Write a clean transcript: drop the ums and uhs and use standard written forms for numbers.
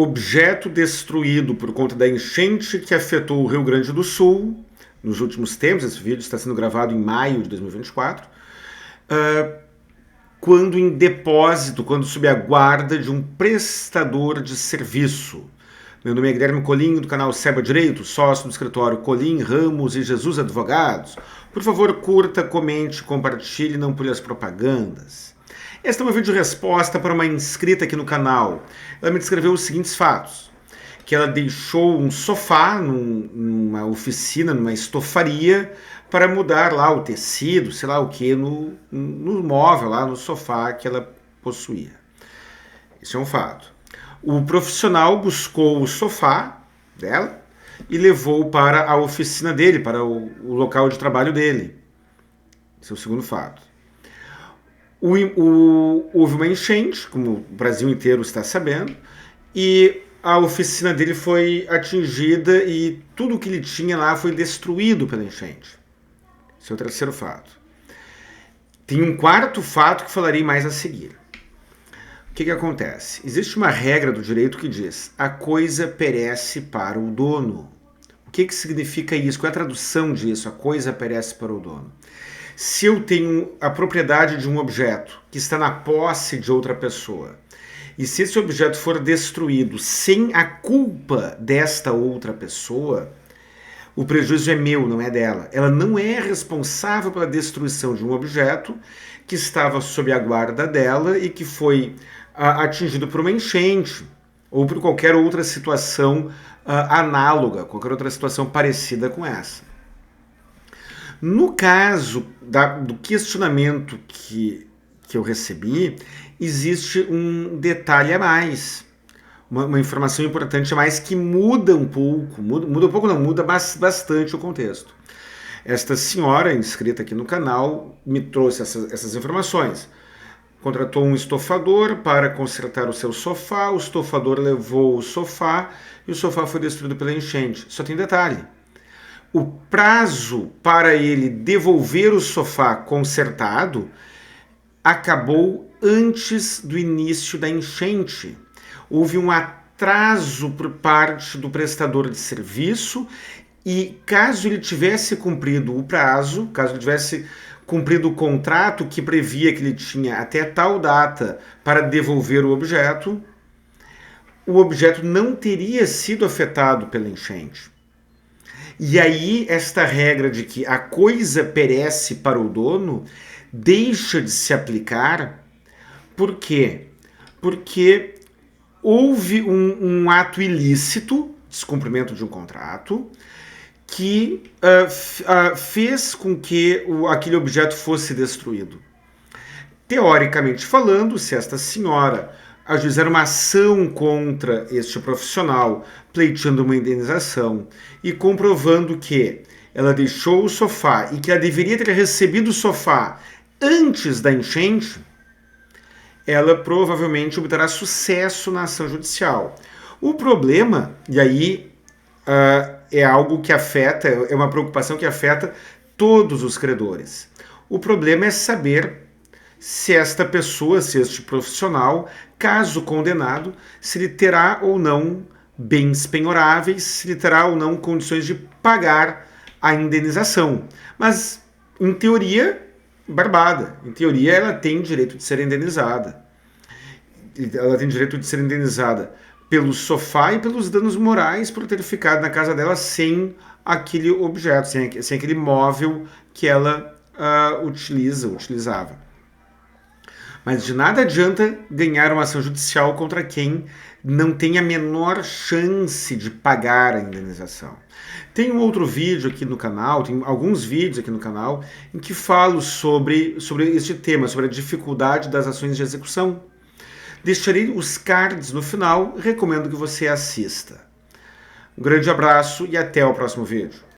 objeto destruído por conta da enchente que afetou o Rio Grande do Sul nos últimos tempos. Esse vídeo está sendo gravado em maio de 2024, quando em depósito, quando sob a guarda de um prestador de serviço. Meu nome é Guilherme Colim, do canal Seba Direito, sócio do escritório Colim, Ramos e Jesus Advogados. Por favor, curta, comente, compartilhe e não pule as propagandas. Este é um vídeo de resposta para uma inscrita aqui no canal. Ela me descreveu os seguintes fatos: que ela deixou um sofá numa oficina, numa estofaria, para mudar lá o tecido, sei lá o que, no móvel, lá no sofá que ela possuía. Isso é um fato. O profissional buscou o sofá dela e levou para a oficina dele, para o local de trabalho dele. Esse é o segundo fato. Houve uma enchente, como o Brasil inteiro está sabendo, e a oficina dele foi atingida e tudo que ele tinha lá foi destruído pela enchente. Esse é o terceiro fato. Tem um quarto fato que falarei mais a seguir. O que acontece? Existe uma regra do direito que diz: a coisa perece para o dono. O que significa isso? Qual é a tradução disso? A coisa perece para o dono. Se eu tenho a propriedade de um objeto que está na posse de outra pessoa, e se esse objeto for destruído sem a culpa desta outra pessoa, o prejuízo é meu, não é dela. Ela não é responsável pela destruição de um objeto que estava sob a guarda dela e que foi atingido por uma enchente ou por qualquer outra situação análoga, qualquer outra situação parecida com essa. No caso do questionamento que eu recebi, existe um detalhe a mais, uma informação importante a mais que muda um pouco, muda bastante o contexto. Esta senhora inscrita aqui no canal me trouxe essas informações. Contratou um estofador para consertar o seu sofá, o estofador levou o sofá e o sofá foi destruído pela enchente. Só tem detalhe: o prazo para ele devolver o sofá consertado acabou antes do início da enchente. Houve um atraso por parte do prestador de serviço e, caso ele tivesse cumprido o prazo, caso ele tivesse cumprido o contrato que previa que ele tinha até tal data para devolver o objeto não teria sido afetado pela enchente. E aí esta regra de que a coisa perece para o dono deixa de se aplicar. Por quê? Porque houve um ato ilícito, descumprimento de um contrato, que fez com que aquele objeto fosse destruído. Teoricamente falando, se esta senhora ajuizar uma ação contra este profissional, pleiteando uma indenização e comprovando que ela deixou o sofá e que ela deveria ter recebido o sofá antes da enchente, ela provavelmente obterá sucesso na ação judicial. O problema, e aí é algo que afeta, é uma preocupação que afeta todos os credores. O problema é saber se esta pessoa, se este profissional, caso condenado, se ele terá ou não bens penhoráveis, se ele terá ou não condições de pagar a indenização. Mas, em teoria, barbada. Em teoria, ela tem direito de ser indenizada. Ela tem direito de ser indenizada pelo sofá e pelos danos morais por ter ficado na casa dela aquele objeto, sem aquele móvel que ela utilizava. Mas de nada adianta ganhar uma ação judicial contra quem não tem a menor chance de pagar a indenização. Tem um outro vídeo aqui no canal, tem alguns vídeos aqui no canal, em que falo sobre este tema, sobre a dificuldade das ações de execução. Deixarei os cards no final, recomendo que você assista. Um grande abraço e até o próximo vídeo.